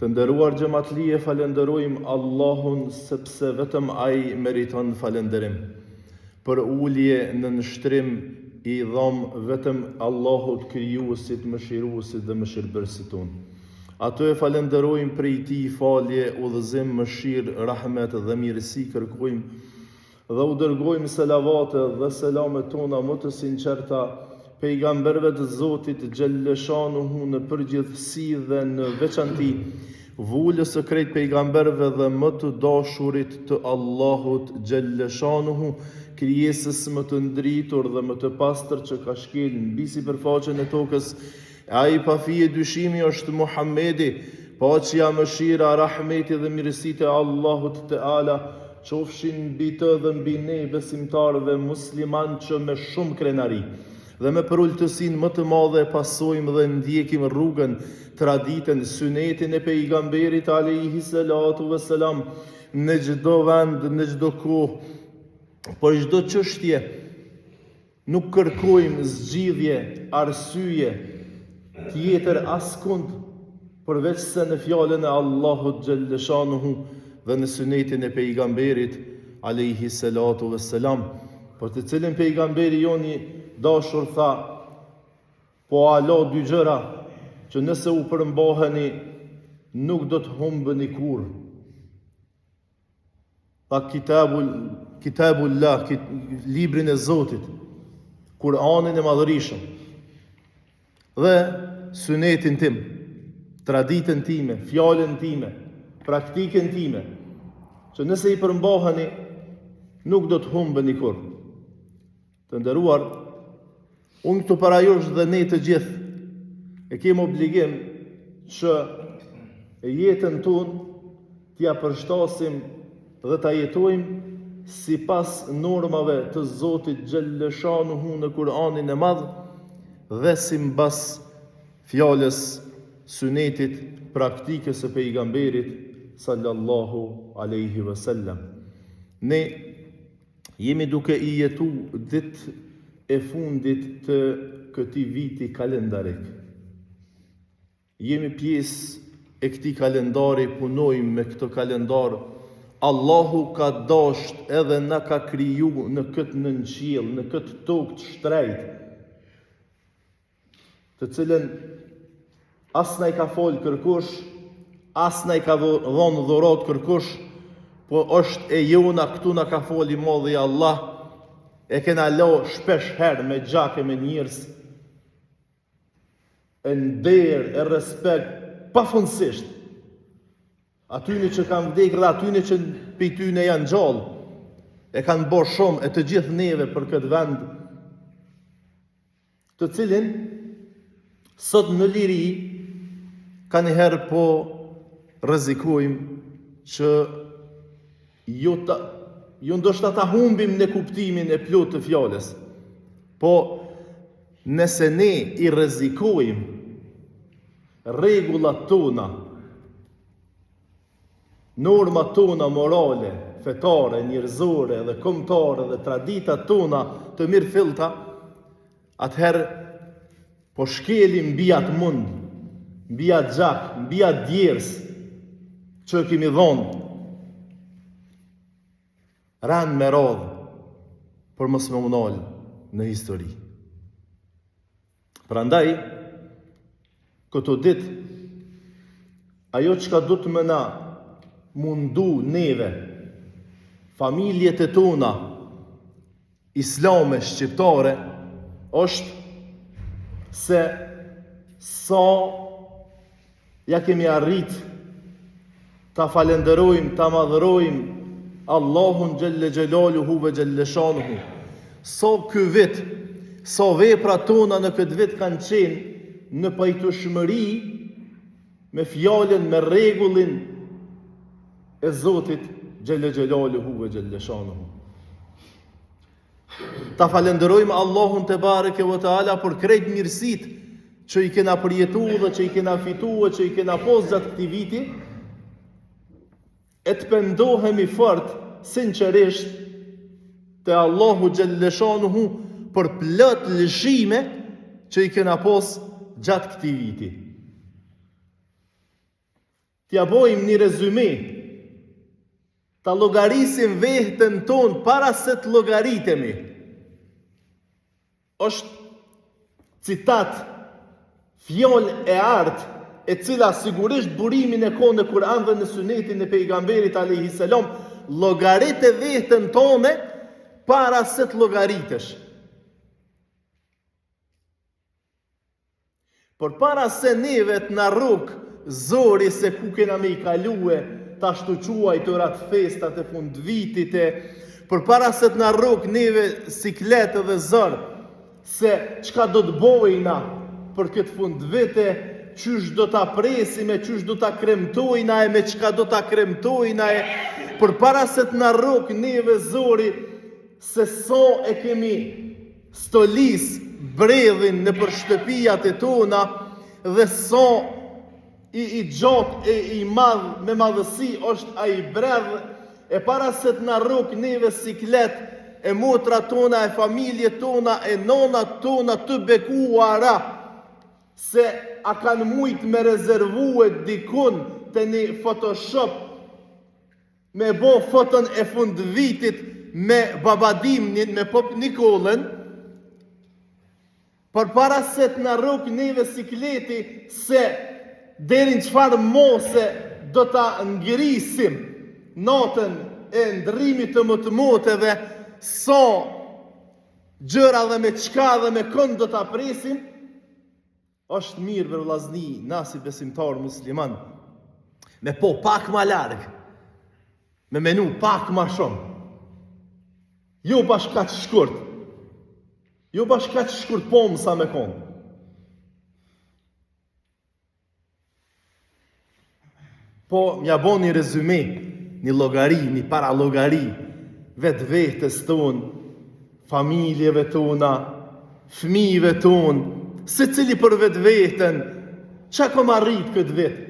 Të nderuar xhamatlie, falenderojmë Allahun sepse vetëm Ai meriton falënderim. Për ulje në nështrim I dhom vetëm Allahut krijuesit, mëshiruesit dhe mëshirbërësit tonë. Ato e falenderojmë prej Tij falje, udhëzim, mëshirë, rahmet dhe mirësi kërkojmë dhe u dërgojmë selavate dhe selamet tona më të sinqerta pejgamberëve të Zotit xhalleshanuhu në përgjithësi dhe në veçanti, vulës së krejt pejgamberëve dhe më të dashurit të Allahut xhalleshanuhu, krijesës më të ndritur dhe më të pastër që ka shkel mbi sipërfaqen e tokës. Ai pa fije dyshimi është Muhamedi, paqja, mëshira, rahmeti dhe mirësitë e Allahut Teala qofshin mbi të dhe mbi ne besimtarëve musliman që me shumë krenari dhe me përulltësinë më të madhe pasojmë dhe ndjekim rrugën, traditën, sunetin e pejgamberit alayhi salatu vesselam në çdo vend, në çdo kohë, po çdo çështje. Nuk kërkojmë zgjidhje, arsye tjetër askund përveç se në fjalën e Allahut xhalleshanuhu dhe në sunetin e pejgamberit alayhi salatu vesselam, për të cilën pejgamberi joni dashur tha: po alo dy gjëra që nëse u përmbaheni nuk do të humbeni kurrë. Pa kitabullah, librin e Zotit, Kur'anin e madhërishëm dhe sunetin tim, traditën time, fjalën time, praktikën time, që nëse I përmbaheni nuk do të humbeni kurrë. Të nderuar, unë këtu para jush dhe ne të gjithë e kemi obligim që jetën tonë t'ja përshtasim dhe ta jetojmë sipas normave të Zotit xhalleshanuhu në Kur'anin e Madh dhe sipas fjalës, sunetit, praktikës së pejgamberit sallallahu alaihi wasallam. Ne jemi duke I jetu ditë e fundit të këtij viti kalendarik. Jemi pjesë e këtij kalendari, punojmë me këtë kalendar. Allahu ka dashur edhe na ka kriju në këtë nënqiell, në këtë tokë të shtrejt, të cilën as na I ka fol kërkush, as na I ka dhënë dhurat kërkush, po është e jona, këtu na ka foli modhi Allah, e kena lo shpesh herë me gjake, me njerëz, e nder, e respekt, pafundësisht. Atyne që kanë vdekur dhe atyne që prej tyne janë gjallë, e kanë bërë shumë, e të gjithë neve për këtë vend, të cilin sot në liri kanë herë po rrezikojmë që jo ndoshta ta humbim në kuptimin e plot të fjalës, po nëse ne I rrezikojmë rregullat tona, normat tona morale, fetare, njerëzore dhe kombëtare dhe traditat tona të mirëfillta, atëherë po shkelim mbi atë mund, mbi atë gjak, mbi atë djers që kemi dhonë, ranë me radhë për mos me unal në histori. Prandaj, këto ditë, ajo çka do të më na mundu neve, familjet e tona, islame, shqiptare, është se sa ja kemi arrit ta falenderojmë, ta madhërojmë Allahun xhelle xhelaluhu ve xhelleshanuhu. Sa ky vit, sa vepra tona në këtë vit kanë qenë në pajtueshmëri me fjalën, me rregullin e Zotit xhelle xhelaluhu ve xhelleshanuhu. Ta falenderojmë Allahun te bareke ve teala për krejt mirësitë që I kena përjetuar dhe që I kena fituar, që I kena posë gjatë këtij viti, e të pendohemi fort, sinqerisht, te Allahu xhalleshanuhu për plot lëshime që I kena posë gjatë këtij viti. t'ja bojmë një rezume, ta llogarisim veten tonë para se të llogaritemi. Është citat, fjalë e artë, e cila sigurisht burimin e ka në Kur'an dhe në sunetin e pejgamberit alayhis salam, llogarit e veten tonë para se të llogaritesh. Por para se neve të na rrug zori se ku kena me i kalue, ta shtu quajtura të festat e fund vitit, por para se të na rrug neve sikletë dhe zër, se çka do të bojna për këtë fund vite, qysh do ta presim, qysh do ta kremtojna, me çka do ta kremtojna, por para se të na rrug neve zori, se so e kemi stolis bredhin në për shtëpijat e tona, dhe so i gjot e i madh me madhësi është ai bredh, e para se të na rrug neve siklet, e motra tona, e familje tona, e nona tona të bekuara, se a kanë mujt me rezervue dikun të një Photoshop, me bo foton e fund vitit me babadimnin, me Pop Nikolën, por para se të na rrug neve sikleti, se derin çfarë mose do ta ngrisim natën e ndrimit të mëtëmoteve, so gjëra dhe me çka dhe me kënd do ta presim, është mirë për vllazni, na si besimtar musliman, me po pak ma larg, me menu pak ma shumë, jo bashkë kaq shkurt, jo bashkë kaq shkurt po mësa me konë. Po mja bo një rezume, një logari, një paralogari, vetë vetës tonë, familjeve tona, fëmijëve tonë, se cili për vetë vetën, qa kom arrit këtë vetë?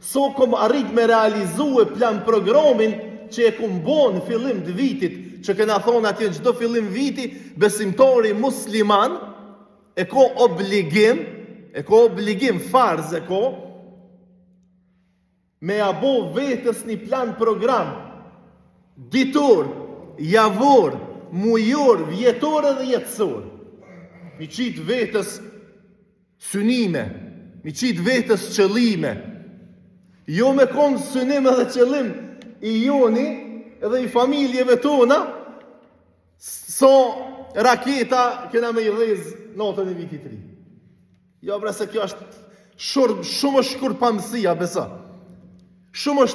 So kom arrit me realizu e plan programin që e kom bo në fillim të vitit, që kena thonë atje në çdo fillim viti, besimtori musliman, e ko obligim, farz e ko, me abo vetës një plan program, ditor, javor, mujor, vjetor dhe jetësor. Mi qitë vetës synime, mi qitë vetës qëllime, jo me konë synime dhe qëllim i joni edhe i familjeve tona, so raketa kena me i dhez natën e vitit 3. Jo bre se kjo është shumë shkur pamësia, besa. Shumë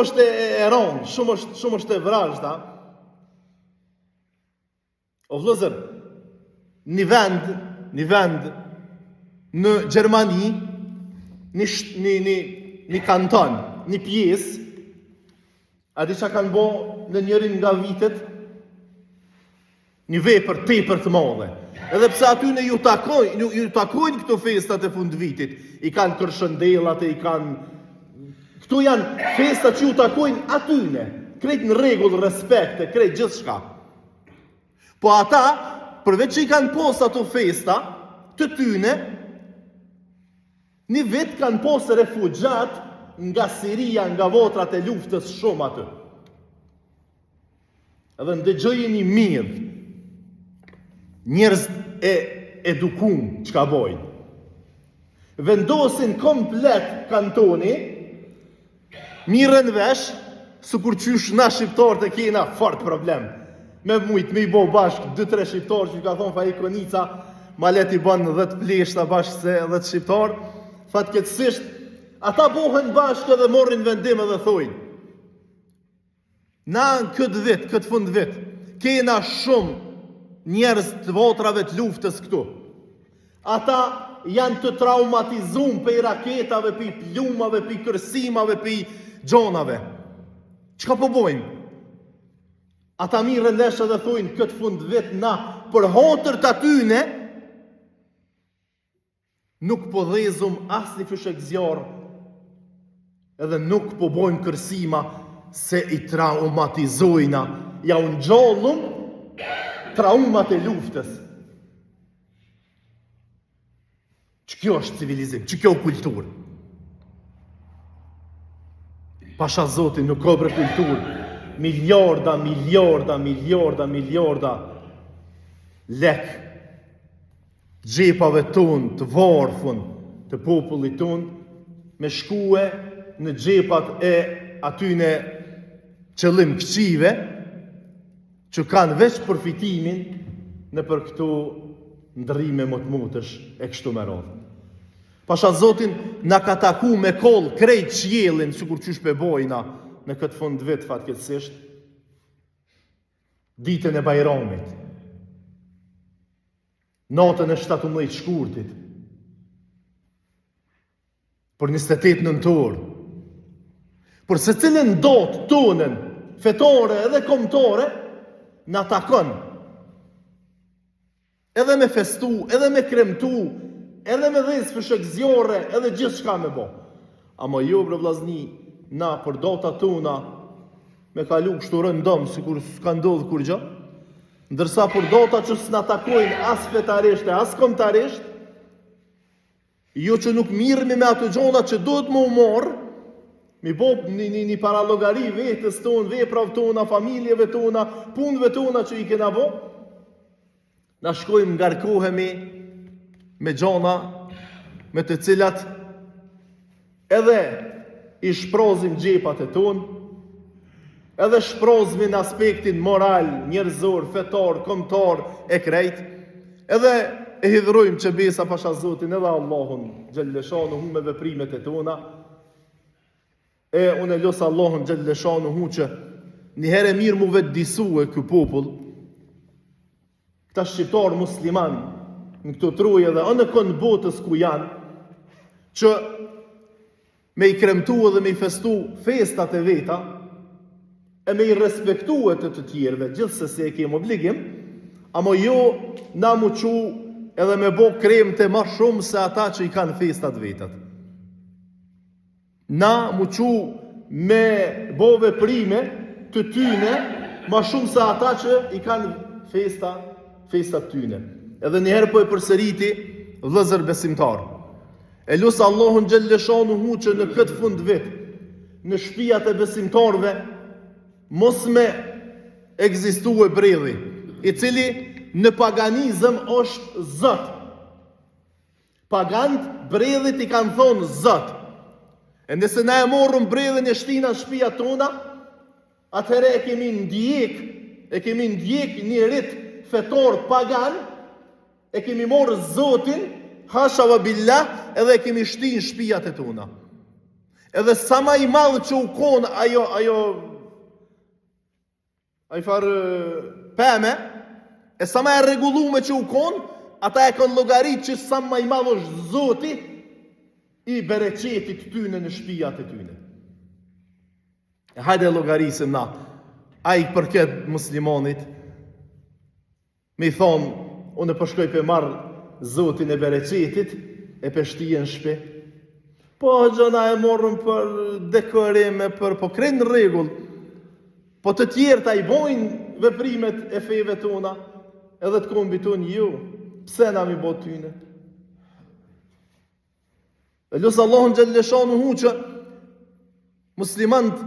është e ronë, shumë është e vrajshta. O vëllezër, një vend në Gjermani, një kanton, një pjesë, a di çka kanë bo në njërin nga vitet? Një vepër tepër të madhe. Edhe pse aty ne ju takojnë këto festat e fund vitit, i kanë kërshëndellat, i kanë këtu janë festat që ju takojnë atyne, krejt në rregull, respekte, krejt gjithçka. Po ata, përveç që i kanë posë ato festa të tyne, një vit kanë posë refugjat nga Siria, nga votrat e luftës shumë aty. Edhe ndëgjojeni mirë, njerëz e edukum çka bojnë. Vendosin komplet kantoni, mirën vesh, së kur qysh na shqiptarët e kena fort problem. Me mujt, me i bo bashkë 2-3 shqiptarë që ka thonë fa i konica, ma let i banë 10 pleshta bashkë se 10 shqiptarë, fatkeqësisht, ata bohen bashkë dhe morrin vendim edhe thojnë. Na në këtë vit, këtë fund vit, kena shumë njerëz të votrave të luftës këtu. Ata janë të traumatizum për raketave, për plumave, për kërsimave, për gjonave. Çka po bojmë? Ata mirën vesh edhe thujnë këtë fund vit na për hotër të atyne nuk po dhezum asni fyshek zjarë edhe nuk po bojmë kërsima se i traumatizojna. Ja unë gjollum traumat e luftës. Që kjo është civilizim, që kjo kulturë. Pasha Zotin nuk ka për kulturë. Miliarda lek gjepave tonë të varfën të popullit tonë me shkue në gjepat e atyne qëllim këqive që kanë veç përfitimin në për këto ndrime më të mutësh e kështu me radhë. Pasha Zotin na ka taku me koll krejt qiellin sikur qysh pe bojna në këtë fund vit fatkeqësisht ditën e Bajramit. Natën e 17 shkurtit. Për 28 nëntor. Për secilën datë tonën fetare edhe kombëtare na takon. Edhe me festu, edhe me kremtu, edhe me dhezë fëshek zjore, edhe gjithë shka me bo. Ama jo, bre vllazni, na për data tona me kalu kështu rëndëm, si kur s'ka ndodhë kur gjë, ndërsa për data që s'na takojnë as fetarisht e as kombëtarisht, jo që nuk mirëmi me ato gjona që duhet më umorë, mi bo një paralogari vetës tonë, veprav tona, familjeve tona, punëve tona që i kena bo, na shkojmë ngarkohemi me gjona me të cilat edhe i shprozim gjepat e tonë, edhe shprozim në aspektin moral, njerëzor, fetar, kombëtar e krejt, edhe e hidhrojmë që besa Pasha Zotin edhe Allahun Gjelleshanu hu me veprimet e tona, e unë e losë Allahun Gjelleshanu hu që njëherë mirë mu vetë disu e kë popull, këta shqiptar musliman në këto troje dhe anë kënë botës ku janë, që me i kremtu edhe me i festu festat e veta, e me i respektu e të tjerve, gjithse se e kemë obligim, ama jo na mu qu edhe me bo kremte ma shumë se ata që i kanë festat vetat. Na mu qu me bo veprime të tyne ma shumë se ata që i kanë festat tyne. Edhe njëherë po e përsëriti vëllezër besimtar. E lusë Allahun Gjelleshanu hu që në këtë fund vit, në shtëpiat e besimtarve, mos me ekzistue bredhi, i cili në paganizëm është Zot. Pagant bredhit i kanë thonë Zot. E nëse na e morëm bredhin e shtina në shtëpiat tona, atëherë e kemi ndjek një rit fetor pagan, e kemi morë Zotin, hasha wa billah, edhe e kemi shti në shtëpiat e tona. Edhe sa ma i madhë që u konë ajo farë peme, e sa ma e regulume që u konë, ata e kanë llogarit që sa ma i madhë është Zoti i bereqetit tyne në shtëpiat e tyne. E hajde llogarisim na, a i përket muslimonit, me i thonë, unë përshkoj për marë Zotin e bereqetit, e për shtije në shpe. Po, gjëna e morëm për dekorime, po krejnë në regull, po të tjerë ta i bojnë veprimet e feve tona, edhe të kombi tonë ju, pse na mi bo tyne? E lusë Allahun Gjelleshanu hu që muslimant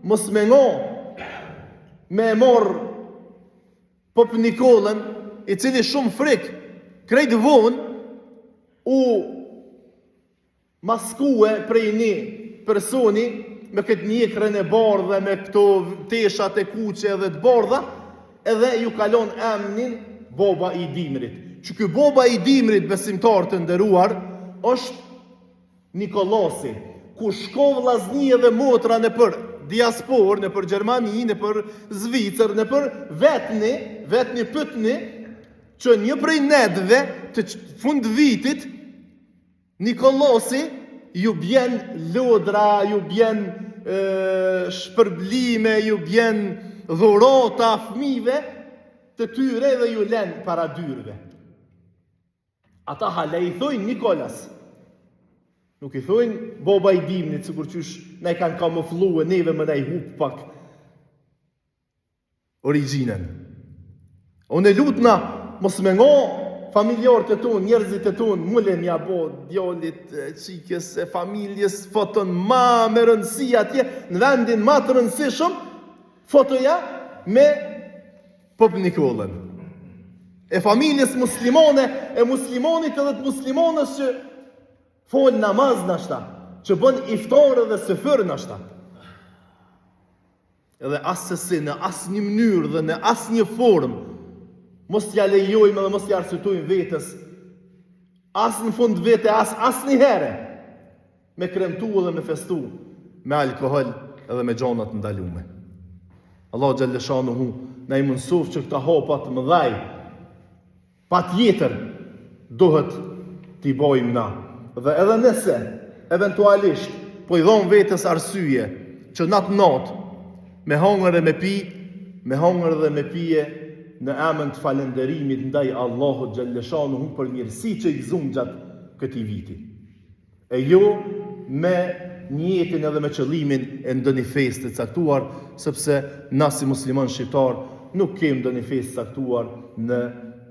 mos me ngo me morë Pop Nikolën, i cili shumë frik, krejt vonë, u maskue prej një personi me këtë njekrën e bardhe, me këto teshat e kuqe dhe të bardha, edhe ju kalon emnin Boba i Dimrit. Që ky Boba i Dimrit, besimtar të nderuar, është Nikolasi, ku shko vllazni edhe motra në për diaspor, në për Gjermani, në për Zvicër, në për vetni pëtni, që një prej nedve të fund vitit, Nikolasi ju bjen lodra, ju bjen shpërblime, ju bjen dhurata fëmijëve të tyre dhe ju len para dyrve. Ata hala i thojnë Nikolas. Nuk i thojnë Boba i Dimrit, sikur qysh ne kanë kamuflue, neve më ne i hup pak origjinën. Unë e lutna, mos me ngo familjarët e tonë, njerëzit e tonë, mullen ja bo djallit, qikjes e familjes, foton ma me rëndësi atje, në vendin ma të rëndësishëm, fotoja me Pop Nikollën. E familjes muslimane, e muslimonit edhe të muslimonës që fol namaz nashta, që bën iftar dhe sefër nashta. Edhe asësi, në asë një mënyrë dhe në asë një formë, mos t'ja lejojmë dhe mos t'ja arsytojmë vetës, asë në fund vete, asë një here, me kremtu dhe me festu, me alkohol edhe me gjanat ndalume. Allah Gjellëshanuhu na i mënsof që këta hapat mëdhaj, pa tjetër, duhet t'i bojmë na. Dhe edhe nëse, eventualisht, po i dhonë vetës arsyje, që natë, me hangër dhe me pije, në emën të falenderimit ndaj Allahut Gjellëshanuhu për mirësi që i gëzum gjatë këtij viti. E jo me njetin edhe me qëllimin e ndonjë festë të caktuar, sepse na si musliman shqiptar nuk kemi ndonjë festë të caktuar në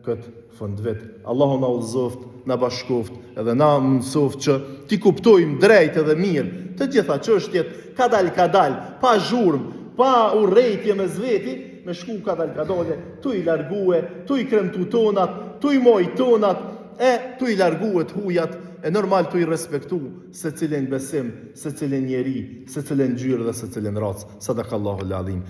këtë fund vit. Allahu na udhëzoft, na bashkoft edhe na mësoft që ti kuptojmë drejt edhe mirë të gjitha çështjet, kadal, pa zhurmë, pa urrejtje me zveti, me shku kadale, tu i largue, tu i kremtu tonat, tu i moj tonat, tu i largue të hujat, e normal tu i respektu se cilin besim, se cilin njeri, se cilin gjyrë dhe se cilin racë. Sadakallahu l-adhim.